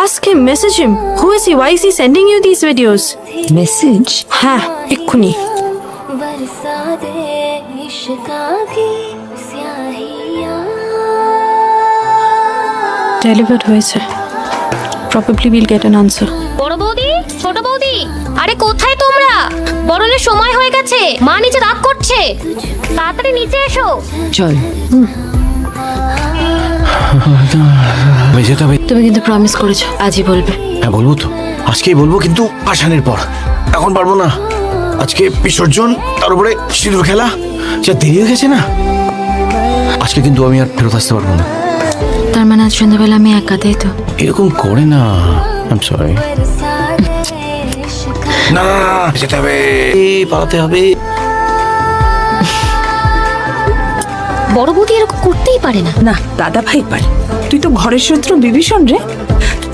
Ask him, message him. Who is he? Why is he sending you these videos? Message? হ্যাঁ, এক্ষুনি। Delivered হয়েছে। Probably we'll get an answer. বড় বৌদি, ছোট বৌদি, আরে কোথায় তোমরা? বড়লের সময় হয়ে গেছে, মা নিচে রাগ করছে, তাড়াতাড়ি নিচে এসো। চল। যেতে হবে। তুমি কিন্তু প্রমিস করেছো আজই বলবে। হ্যাঁ বলবো তো, আজকেই বলবো, কিন্তু আসানের পর। এখন পারবো না, আজকে বিসর্জন, তার উপরে সিঁদুর খেলা, যা দেরি হয়ে গেছে না। আজকে কিন্তু আমি আর ফেরত আসতে পারবো না। তার মানে আজ সন্ধ্যাবেলা আমি একা, তাই তো? এরকম করে না, আই এম সরি। না না না, যেতে হবে, পালাতে হবে। বড় বৌদি এরকম করতেই পারে না। না, দাদা ভাই পারে। তুই তো ঘরের শত্রু বিভীষণ রে।